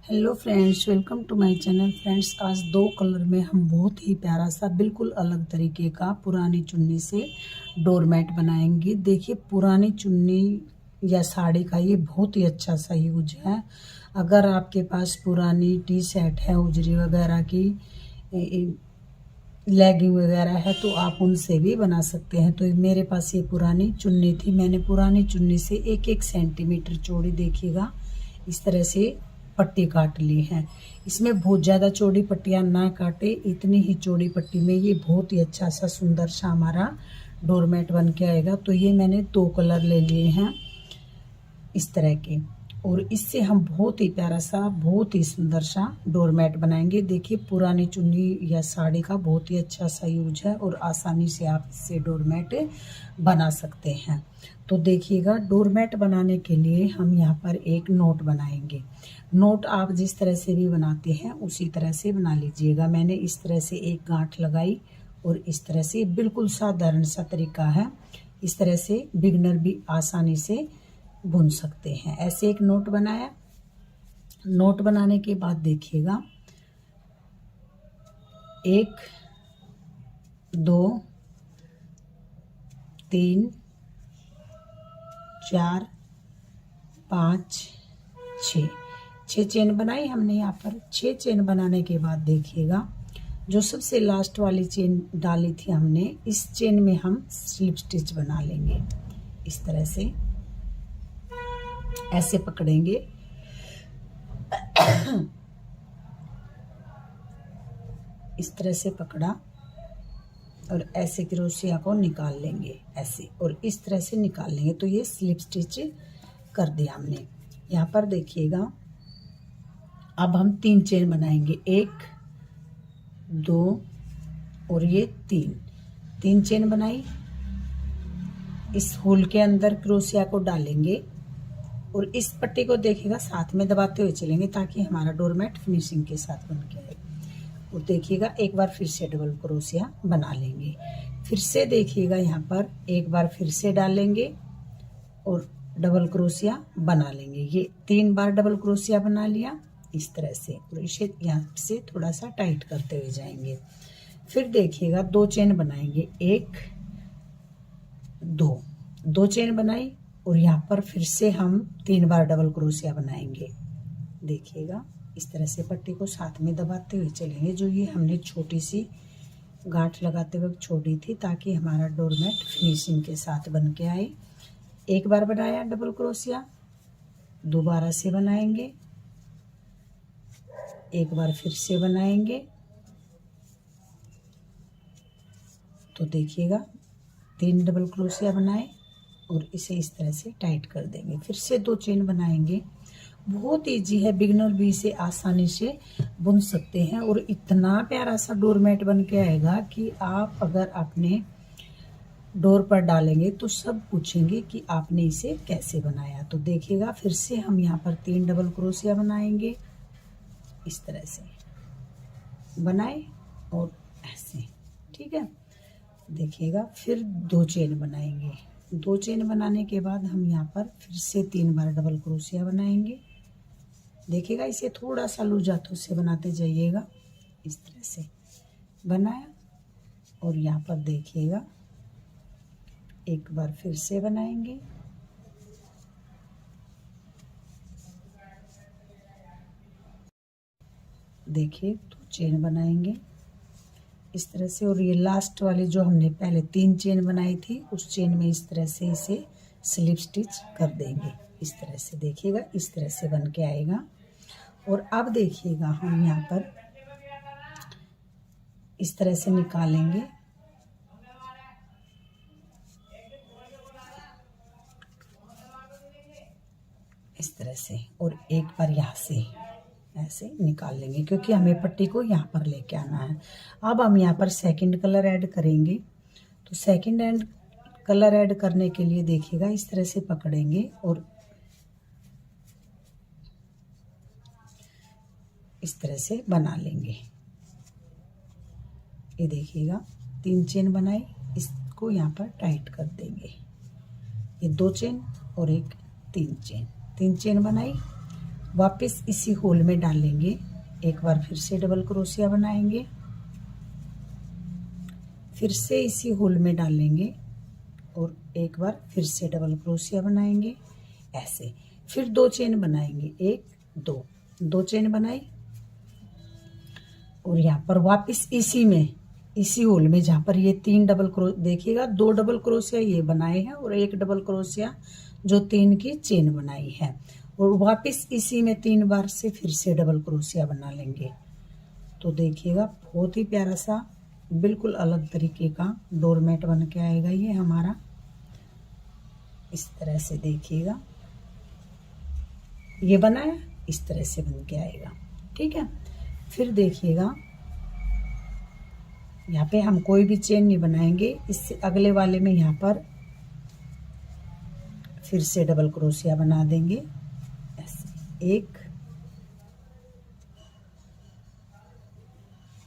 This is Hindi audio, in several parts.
Hello friends, welcome to my channel. Friends, आज दो कलर में हम बहुत ही प्यारा सा बिल्कुल अलग तरीके का पुरानी चुन्नी से डोरमेट बनाएंगे। देखिए, पुरानी चुन्नी या साड़ी का ये बहुत ही अच्छा सा यूज है। अगर आपके पास पुरानी टी शर्ट है, उजरी वगैरह की, लेगिंग वगैरह है, तो आप उनसे भी बना सकते हैं। तो मेरे पास ये पुरानी चुन्नी थी। मैंने पुरानी चुन्नी से 1-1 सेंटीमीटर चौड़ी, देखिएगा, इस तरह से पट्टी काट ली है। इसमें बहुत ज़्यादा चौड़ी पट्टियाँ ना काटे, इतनी ही चौड़ी पट्टी में ये बहुत ही अच्छा सा सुंदर सा हमारा डोरमेट बन के आएगा। तो ये मैंने 2 कलर ले लिए हैं इस तरह के, और इससे हम बहुत ही प्यारा सा, बहुत ही सुंदर सा डोरमेट बनाएंगे। देखिए, पुरानी चुन्नी या साड़ी का बहुत ही अच्छा सा यूज है और आसानी से आप इससे डोरमेट बना सकते हैं। तो देखिएगा, डोरमेट बनाने के लिए हम यहाँ पर एक नोट बनाएंगे। नोट आप जिस तरह से भी बनाते हैं उसी तरह से बना लीजिएगा। मैंने इस तरह से एक गांठ लगाई और इस तरह से, बिल्कुल साधारण सा तरीका है। इस तरह से बिगनर भी आसानी से बुन सकते हैं। ऐसे एक नोट बनाया। नोट बनाने के बाद देखिएगा, 1 2 3 4 5 6 चेन बनाई हमने। यहाँ पर 6 चेन बनाने के बाद देखिएगा, जो सबसे लास्ट वाली चेन डाली थी हमने, इस चेन में हम स्लिप स्टिच बना लेंगे। इस तरह से ऐसे पकड़ेंगे, इस तरह से पकड़ा और ऐसे क्रोशिया को निकाल लेंगे, ऐसे, और इस तरह से निकाल लेंगे। तो ये स्लिप स्टिच कर दिया हमने। यहाँ पर देखिएगा, अब हम 3 चेन बनाएंगे, 1 2 और ये 3 चेन बनाई। इस होल के अंदर क्रोशिया को डालेंगे और इस पट्टी को देखिएगा साथ में दबाते हुए चलेंगे, ताकि हमारा डोरमेट फिनिशिंग के साथ बन के आए। और देखिएगा, एक बार फिर से डबल क्रोशिया बना लेंगे। फिर से देखिएगा, यहाँ पर एक बार फिर से डालेंगे और डबल क्रोशिया बना लेंगे। ये 3 बार डबल क्रोशिया बना लिया इस तरह से, और इसे यहाँ से थोड़ा सा टाइट करते हुए जाएंगे। फिर देखिएगा, 2 चेन बनाएंगे, 1 2 चेन बनाई और यहाँ पर फिर से हम 3 बार डबल क्रोशिया बनाएंगे। देखिएगा, इस तरह से पट्टी को साथ में दबाते हुए चलेंगे। जो ये हमने छोटी सी गांठ लगाते वक्त छोड़ी थी, ताकि हमारा डोरमेट फिनिशिंग के साथ बन के आए। एक बार बनाया डबल क्रोशिया, दोबारा से बनाएंगे, एक बार फिर से बनाएंगे। तो देखिएगा, 3 डबल क्रोशिया बनाए और इसे इस तरह से टाइट कर देंगे। फिर से 2 चेन बनाएंगे। बहुत इजी है, बिगनर भी इसे आसानी से बुन सकते हैं और इतना प्यारा सा डोरमेट बन के आएगा कि आप अगर अपने डोर पर डालेंगे तो सब पूछेंगे कि आपने इसे कैसे बनाया। तो देखिएगा, फिर से हम यहाँ पर 3 डबल क्रोशिया बनाएंगे, इस तरह से बनाए और ऐसे, ठीक है। देखिएगा, फिर 2 चेन बनाएंगे। 2 चेन बनाने के बाद हम यहाँ पर फिर से 3 बार डबल क्रोशिया बनाएंगे। देखिएगा, इसे थोड़ा सा लूज हाथों से बनाते जाइएगा। इस तरह से बनाया और यहाँ पर देखिएगा, एक बार फिर से बनाएंगे। देखिए, 2 चेन बनाएंगे इस तरह से, और ये लास्ट वाली जो हमने पहले 3 चेन बनाई थी, उस चेन में इस तरह से इसे स्लिप स्टिच कर देंगे। इस तरह से देखिएगा, इस तरह से बन के आएगा। और अब देखिएगा, हम यहाँ पर इस तरह से निकालेंगे, इस तरह से, और एक बार यहाँ से ऐसे निकाल लेंगे, क्योंकि हमें पट्टी को यहाँ पर लेके आना है। अब हम यहाँ पर सेकंड कलर ऐड करेंगे। तो सेकंड कलर ऐड करने के लिए देखिएगा, इस तरह से पकड़ेंगे और इस तरह से बना लेंगे। ये देखिएगा, 3 चेन बनाई, इसको यहाँ पर टाइट कर देंगे। ये 2 चेन और एक 3 चेन बनाई वापस इसी होल में डालेंगे, एक बार फिर से डबल क्रोशिया बनाएंगे, फिर से इसी होल में डालेंगे और एक बार फिर से डबल क्रोशिया बनाएंगे ऐसे। फिर 2 चेन बनाएंगे, 1 2, 2 चेन बनाई और यहाँ पर वापस इसी में, इसी होल में जहाँ पर ये 3 डबल क्रोशिया देखिएगा, 2 डबल क्रोशिया ये बनाए हैं और 1 डबल क्रोशिया जो 3 की चेन बनाई है, और वापस इसी में 3 बार से फिर से डबल क्रोशिया बना लेंगे। तो देखिएगा बहुत ही प्यारा सा बिल्कुल अलग तरीके का डोरमेट बन के आएगा ये हमारा। इस तरह से देखिएगा ये बनाया, इस तरह से बन के आएगा, ठीक है। फिर देखिएगा यहाँ पे हम कोई भी चेन नहीं बनाएंगे, इससे अगले वाले में यहाँ पर फिर से डबल क्रोशिया बना देंगे ऐसे, 1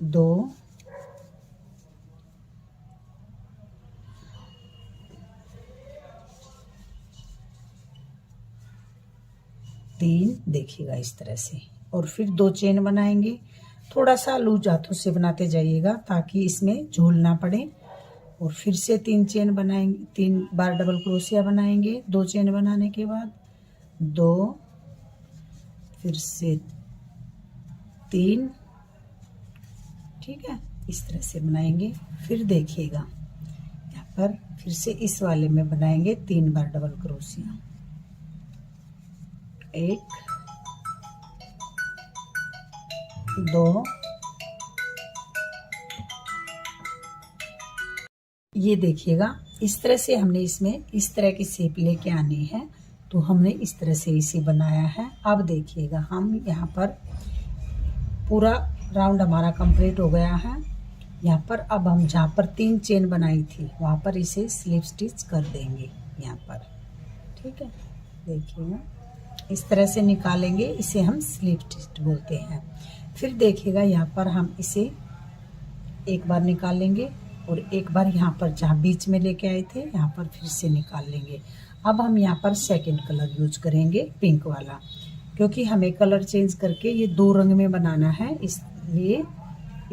2 3, देखिएगा इस तरह से, और फिर 2 चेन बनाएंगे। थोड़ा सा लूज हाथों से बनाते जाइएगा ताकि इसमें झूल ना पड़े, और फिर से 3 चेन बनाएंगे, 3 बार डबल क्रोशिया बनाएंगे। 2 चेन बनाने के बाद 2, फिर से 3, ठीक है, इस तरह से बनाएंगे। फिर देखिएगा यहाँ पर फिर से इस वाले में बनाएंगे 3 बार डबल क्रोशिया, 1 2, ये देखिएगा इस तरह से हमने इसमें इस तरह की शेप लेके आनी है, तो हमने इस तरह से इसे बनाया है। अब देखिएगा हम यहाँ पर पूरा राउंड हमारा कंप्लीट हो गया है। यहाँ पर अब हम जहाँ पर 3 चेन बनाई थी वहाँ पर इसे स्लिप स्टिच कर देंगे यहाँ पर, ठीक है। देखिएगा इस तरह से निकालेंगे, इसे हम स्लिप स्टिच बोलते हैं। फिर देखिएगा यहाँ पर हम इसे एक बार निकालेंगे और एक बार यहाँ पर जहाँ बीच में लेके आए थे यहाँ पर फिर से निकाल लेंगे। अब हम यहाँ पर सेकंड कलर यूज करेंगे, पिंक वाला, क्योंकि हमें कलर चेंज करके ये 2 रंग में बनाना है, इसलिए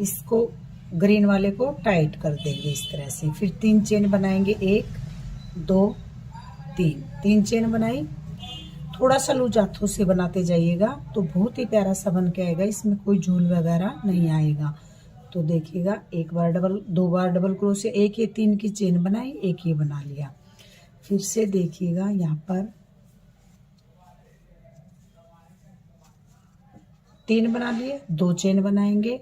इसको ग्रीन वाले को टाइट कर देंगे इस तरह से। फिर 3 चेन बनाएंगे, 1 2 3, 3 चेन बनाई। थोड़ा सा लूज हाथों से बनाते जाइएगा तो बहुत ही प्यारा सा बन के आएगा, इसमें कोई झूल वगैरह नहीं आएगा। तो देखिएगा 2 बार डबल क्रोशिया, 1 ये 3 की चेन बनाई, 1 ये बना लिया। फिर से देखिएगा यहाँ पर 3 बना लिए, 2 चेन बनाएंगे,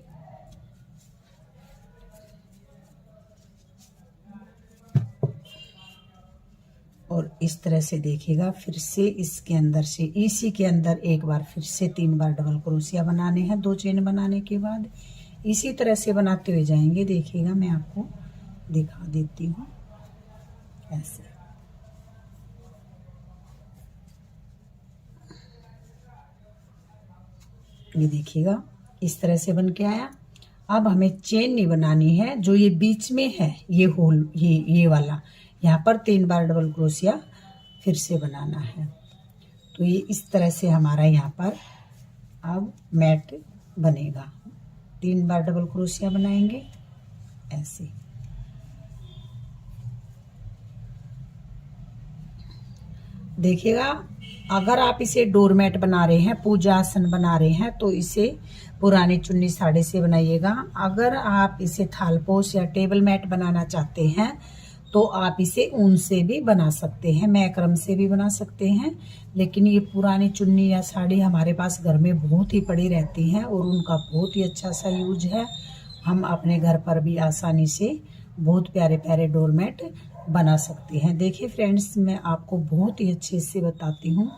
और इस तरह से देखिएगा फिर से इसके अंदर से इसी के अंदर एक बार फिर से 3 बार डबल क्रोशिया बनाने हैं। 2 चेन बनाने के बाद इसी तरह से बनाते हुए जाएंगे। देखिएगा मैं आपको दिखा देती हूँ ऐसे। ये देखिएगा इस तरह से बन के आया। अब हमें चेन नहीं बनानी है, जो ये बीच में है ये होल, ये वाला, यहाँ पर 3 बार डबल क्रोशिया फिर से बनाना है। तो ये इस तरह से हमारा यहाँ पर अब मैट बनेगा। 3 बार डबल क्रोशिया बनाएंगे ऐसे। देखिएगा अगर आप इसे डोरमेट बना रहे हैं, पूजा आसन बना रहे हैं, तो इसे पुरानी चुन्नी साड़ी से बनाइएगा। अगर आप इसे थालपोश या टेबल मैट बनाना चाहते हैं तो आप इसे ऊन से भी बना सकते हैं, मैक्रम से भी बना सकते हैं। लेकिन ये पुरानी चुन्नी या साड़ी हमारे पास घर में बहुत ही पड़ी रहती हैं और उनका बहुत ही अच्छा सा यूज है। हम अपने घर पर भी आसानी से बहुत प्यारे प्यारे डोरमेट बना सकते हैं। देखिए फ्रेंड्स, मैं आपको बहुत ही अच्छे से बताती हूँ।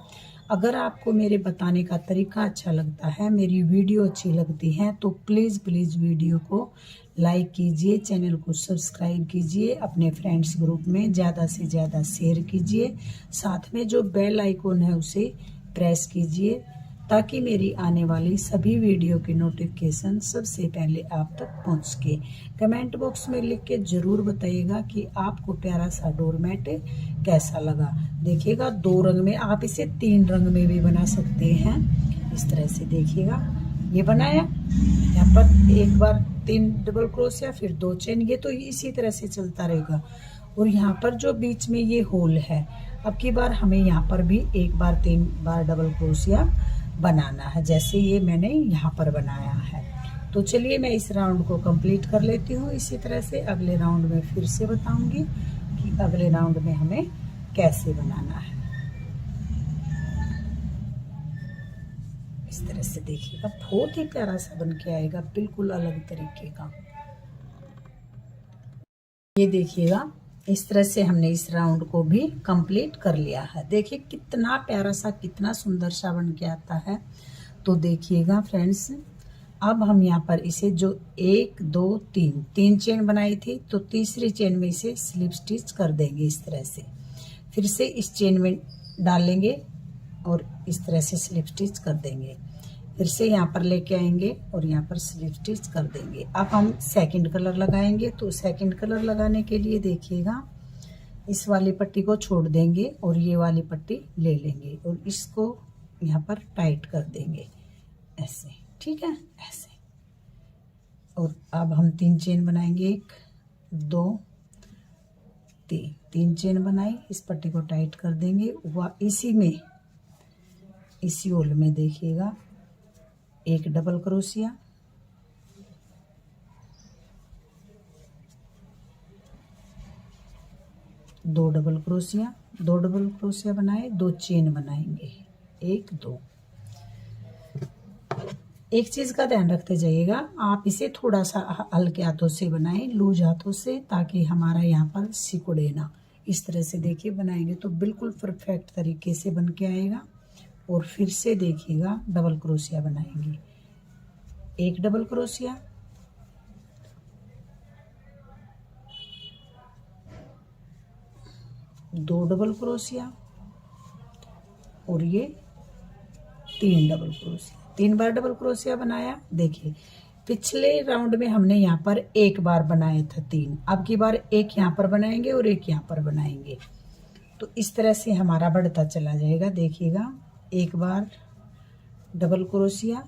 अगर आपको मेरे बताने का तरीका अच्छा लगता है, मेरी वीडियो अच्छी लगती है, तो प्लीज़ वीडियो को लाइक कीजिए, चैनल को सब्सक्राइब कीजिए, अपने फ्रेंड्स ग्रुप में ज़्यादा से ज़्यादा शेयर कीजिए। साथ में जो बेल आइकॉन है उसे प्रेस कीजिए ताकि मेरी आने वाली सभी वीडियो की नोटिफिकेशन सबसे पहले आप तक पहुंच सके। कमेंट बॉक्स में लिख के ज़रूर बताइएगा कि आपको प्यारा सा डोरमेट कैसा लगा। देखिएगा 2 रंग में, आप इसे 3 रंग में भी बना सकते हैं। इस तरह से देखिएगा, ये बनाया, यहाँ पर एक बार 3 डबल क्रोशिया, फिर 2 चेन, ये तो इसी तरह से चलता रहेगा। और यहाँ पर जो बीच में ये होल है, अब की बार हमें यहाँ पर भी एक बार 3 बार डबल क्रोशिया बनाना है, जैसे ये मैंने यहाँ पर बनाया है। तो चलिए मैं इस राउंड को कंप्लीट कर लेती हूँ। इसी तरह से अगले राउंड में फिर से बताऊंगी कि अगले राउंड में हमें कैसे बनाना है। इस तरह से देखिएगा, बहुत ही प्यारा सा बन के आएगा, बिल्कुल अलग तरीके का। ये देखिएगा, इस तरह से हमने इस राउंड को भी कंप्लीट कर लिया है। देखिए कितना प्यारा सा, कितना सुंदर सा बन के आता है। तो देखिएगा फ्रेंड्स, अब हम यहाँ पर इसे जो 1 2 3 चेन बनाई थी, तो तीसरी चेन में इसे स्लिप स्टिच कर देंगे इस तरह से। फिर से इस चेन में डालेंगे और इस तरह से स्लिप स्टिच कर देंगे। फिर से यहाँ पर लेके आएंगे और यहाँ पर स्लिप स्टिच कर देंगे। अब हम सेकंड कलर लगाएंगे। तो सेकंड कलर लगाने के लिए देखिएगा, इस वाली पट्टी को छोड़ देंगे और ये वाली पट्टी ले लेंगे और इसको यहाँ पर टाइट कर देंगे ऐसे, ठीक है, ऐसे। और अब हम 3 चेन बनाएंगे, 1 2 3 चेन बनाई, इस पट्टी को टाइट कर देंगे। वह इसी में, इसी होल में देखिएगा, 1 double crochet, 2 double crochet, 2 double crochet बनाए, 2 चेन बनाएंगे, 1 2। एक चीज का ध्यान रखते जाइएगा, आप इसे थोड़ा सा हल्के हाथों से बनाएं, लूज हाथों से, ताकि हमारा यहाँ पर सिकुड़े ना। इस तरह से देखिए बनाएंगे तो बिल्कुल परफेक्ट तरीके से बन के आएगा। और फिर से देखिएगा, डबल क्रोशिया बनाएंगे, 1 डबल क्रोशिया, 2 डबल क्रोशिया और ये 3 डबल क्रोशिया। 3 बार डबल क्रोशिया बनाया। देखिए पिछले राउंड में हमने यहाँ पर 1 बार बनाया था 3, अब की बार 1 यहाँ पर बनाएंगे और 1 यहाँ पर बनाएंगे। तो इस तरह से हमारा बढ़ता चला जाएगा। देखिएगा, 1 बार डबल क्रोशिया,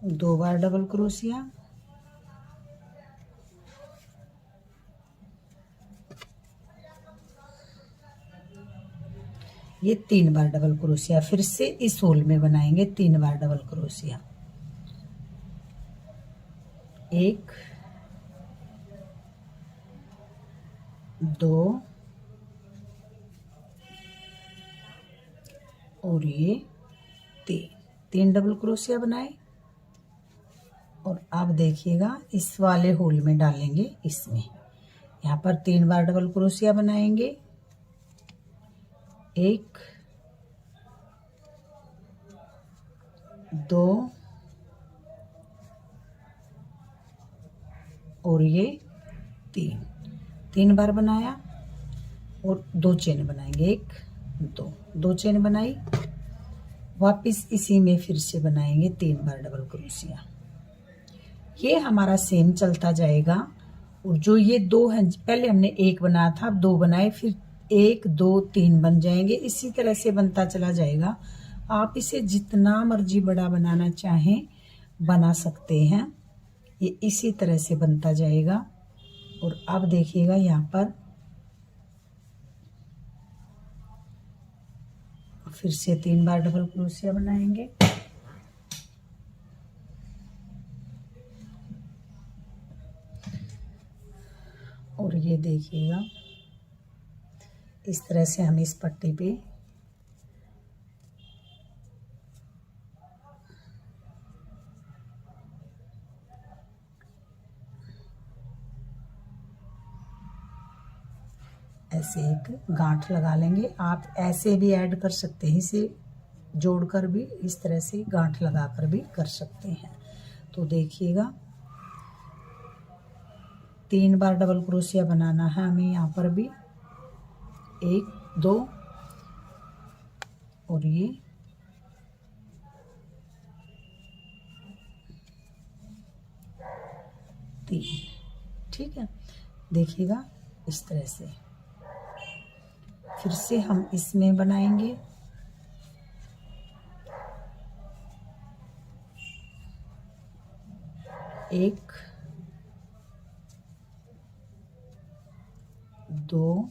2 बार डबल क्रोशिया, ये 3 बार डबल क्रोशिया। फिर से इस होल में बनाएंगे 3 बार डबल क्रोशिया, 1 2 और ये 3 डबल क्रोशिया बनाए। और अब देखिएगा, इस वाले होल में डालेंगे, इसमें यहाँ पर 3 बार डबल क्रोशिया बनाएंगे, 1 2 और ये 3 बार बनाया और 2 चेन बनाएंगे, 1 2 चेन बनाई। वापस इसी में फिर से बनाएंगे 3 बार डबल क्रोशिया। ये हमारा सेम चलता जाएगा। और जो ये 2 हैं, पहले हमने 1 बनाया था, अब 2 बनाए, फिर 1 2 3 बन जाएंगे। इसी तरह से बनता चला जाएगा। आप इसे जितना मर्जी बड़ा बनाना चाहें बना सकते हैं। ये इसी तरह से बनता जाएगा। और अब देखिएगा, यहाँ पर फिर से 3 बार डबल क्रोशिया बनाएंगे, और ये देखिएगा, इस तरह से हम इस पट्टी पे ऐसे एक गांठ लगा लेंगे। आप ऐसे भी ऐड कर सकते हैं, इसे जोड़कर भी इस तरह से गांठ लगाकर भी कर सकते हैं। तो देखिएगा, 3 बार डबल क्रोशिया बनाना है हमें यहाँ पर भी, 1 2 और ये 3। ठीक है, देखिएगा इस तरह से। फिर से हम इसमें बनाएंगे। एक, दो,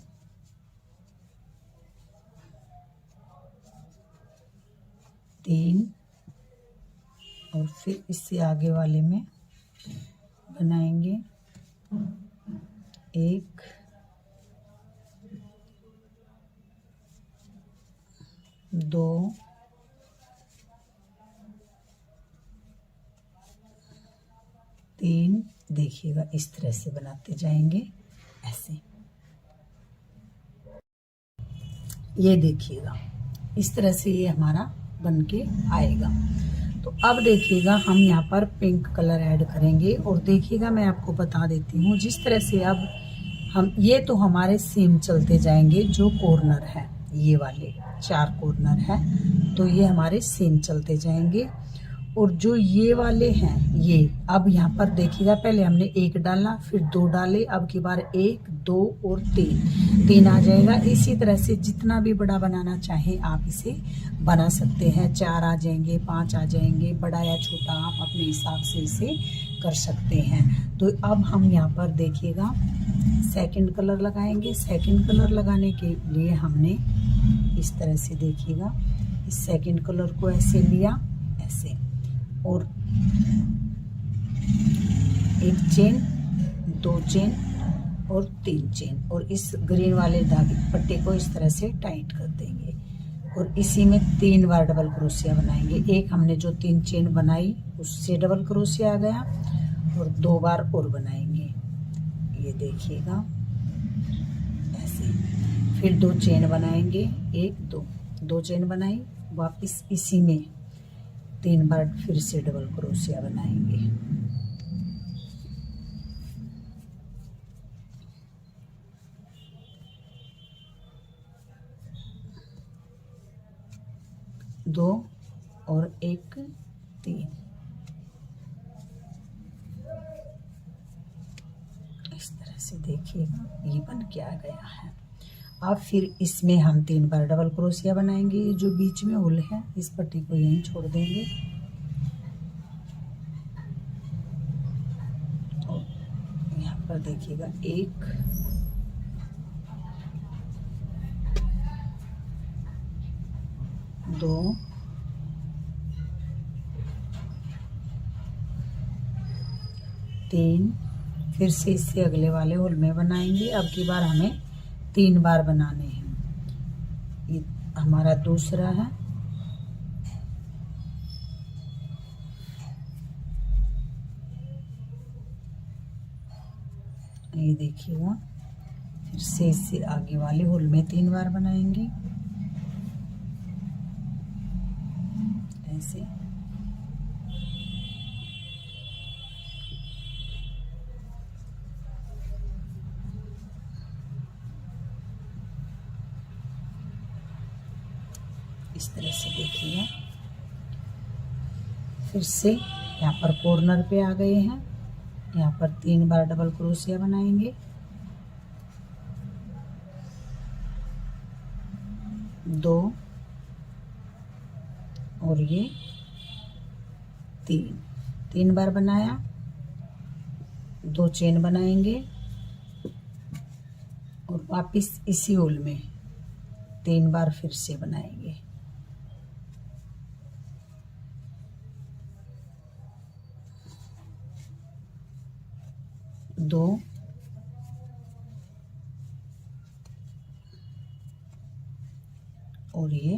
तीन, और फिर इससे आगे वाले में बनाएंगे। एक, दो, तीन। देखिएगा इस तरह से बनाते जाएंगे ऐसे। ये देखिएगा इस तरह से ये हमारा बन के आएगा। तो अब देखिएगा हम यहाँ पर पिंक कलर ऐड करेंगे। और देखिएगा मैं आपको बता देती हूँ, जिस तरह से अब हम ये तो हमारे सेम चलते जाएंगे। जो कॉर्नर है ये वाले 4 कॉर्नर है तो ये हमारे सेम चलते जाएंगे। और जो ये वाले हैं ये अब यहाँ पर देखिएगा, पहले हमने 1 डाला, फिर 2 डाले, अब की बार 1, 2 और 3 आ जाएगा। इसी तरह से जितना भी बड़ा बनाना चाहे आप इसे बना सकते हैं। 4 आ जाएंगे, 5 आ जाएंगे, बड़ा या छोटा आप अपने हिसाब से इसे कर सकते हैं। तो अब हम यहाँ पर देखिएगा सेकंड कलर लगाएंगे। सेकंड कलर लगाने के लिए हमने इस तरह से देखिएगा इस सेकंड कलर को ऐसे लिया, ऐसे, और 1 चेन, 2 चेन और 3 चेन, और इस ग्रीन वाले धागे पट्टे को इस तरह से टाइट कर देंगे। और इसी में 3 बार डबल क्रोशिया बनाएंगे। एक हमने जो 3 चेन बनाई उससे डबल क्रोशिया आ गया, और 2 बार और बनाएंगे। ये देखिएगा ऐसे। फिर 2 चेन बनाएंगे, 1, 2 चेन बनाई, वापस इसी में 3 बार फिर से डबल क्रोशिया बनाएंगे। दो और 1, 3। इस तरह से देखिएगा ये बन के आ गया है। अब फिर इसमें हम 3 बार डबल क्रोशिया बनाएंगे। ये जो बीच में होल है इस पट्टी को यहीं छोड़ देंगे। और यहाँ पर देखिएगा 1, 2, 3। फिर से इससे अगले वाले होल में बनाएंगे। अब की बार हमें 3 बार बनाने हैं। ये हमारा दूसरा है। ये देखिएगा फिर से इससे आगे वाले होल में 3 बार बनाएंगे ऐसे। इस तरह से देखिएगा। फिर से यहाँ पर कॉर्नर पे आ गए हैं। यहाँ पर 3 बार डबल क्रोशिया बनाएंगे। 2 और ये 3 बार बनाया। 2 चेन बनाएंगे और वापस इसी होल में 3 बार फिर से बनाएंगे। 2 और ये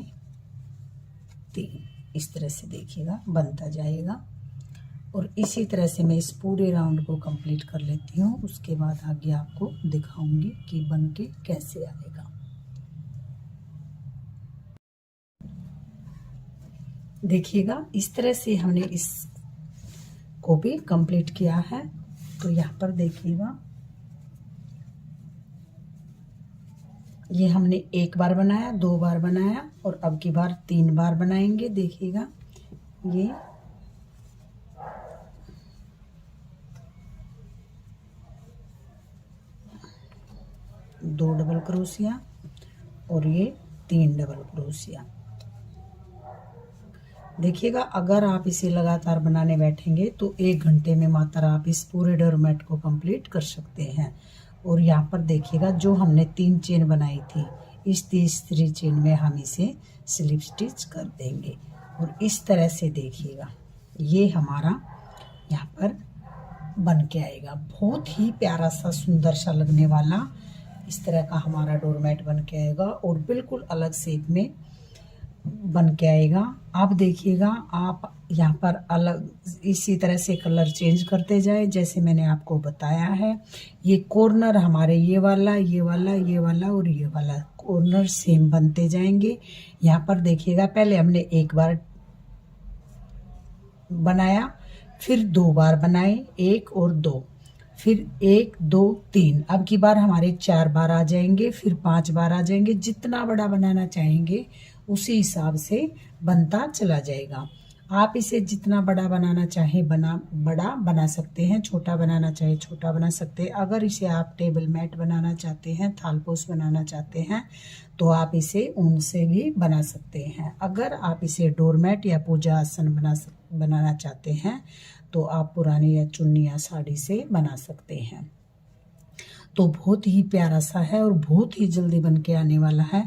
3। इस तरह से देखिएगा बनता जाएगा। और इसी तरह से मैं इस पूरे राउंड को कंप्लीट कर लेती हूँ। उसके बाद आगे आपको दिखाऊंगी कि बन के कैसे आएगा। देखिएगा इस तरह से हमने इस को भी कंप्लीट किया है। तो यहाँ पर देखिएगा ये हमने 1 बार बनाया, 2 बार बनाया और अब की बार 3 बार बनाएंगे। देखिएगा ये दो डबल क्रोशिया और ये 3 डबल क्रोशिया। देखिएगा, अगर आप इसे लगातार बनाने बैठेंगे तो 1 घंटे में मात्र आप इस पूरे डोरमेट को कंप्लीट कर सकते हैं। और यहाँ पर देखिएगा, जो हमने 3 चेन बनाई थी, इस तीसरी चेन में हम इसे स्लिप स्टिच कर देंगे। और इस तरह से देखिएगा, ये हमारा यहाँ पर बन के आएगा। बहुत ही प्यारा सा सुंदर सा लगने वाला इस तरह का हमारा डोरमेट बन के आएगा और बिल्कुल अलग शेप में बन के आएगा। आप देखिएगा, आप यहाँ पर अलग इसी तरह से कलर चेंज करते जाए जैसे मैंने आपको बताया है। ये कॉर्नर हमारे ये वाला, ये वाला, ये वाला और ये वाला कॉर्नर सेम बनते जाएंगे। यहाँ पर देखिएगा, पहले हमने एक बार बनाया, फिर 2 बार बनाए, 1 और 2, फिर 1 2 3, अब की बार हमारे 4 बार आ जाएंगे, फिर 5 बार आ जाएंगे। जितना बड़ा बनाना चाहेंगे उसी हिसाब से बनता चला जाएगा। आप इसे जितना बड़ा बनाना चाहें बड़ा बना सकते हैं, छोटा बनाना चाहे छोटा बना सकते हैं। अगर इसे आप टेबल मैट बनाना चाहते हैं, थालपोश बनाना चाहते हैं, तो आप इसे ऊन से भी बना सकते हैं। अगर आप इसे डोरमेट या पूजा आसन बनाना चाहते हैं तो आप पुरानी या चुन्नी या साड़ी से बना सकते हैं। तो बहुत ही प्यारा सा है और बहुत ही जल्दी बन के आने वाला है।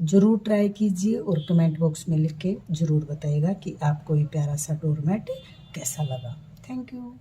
ज़रूर ट्राई कीजिए और कमेंट बॉक्स में लिख के ज़रूर बताइएगा कि आपको ये प्यारा सा डोरमेट कैसा लगा। Thank you.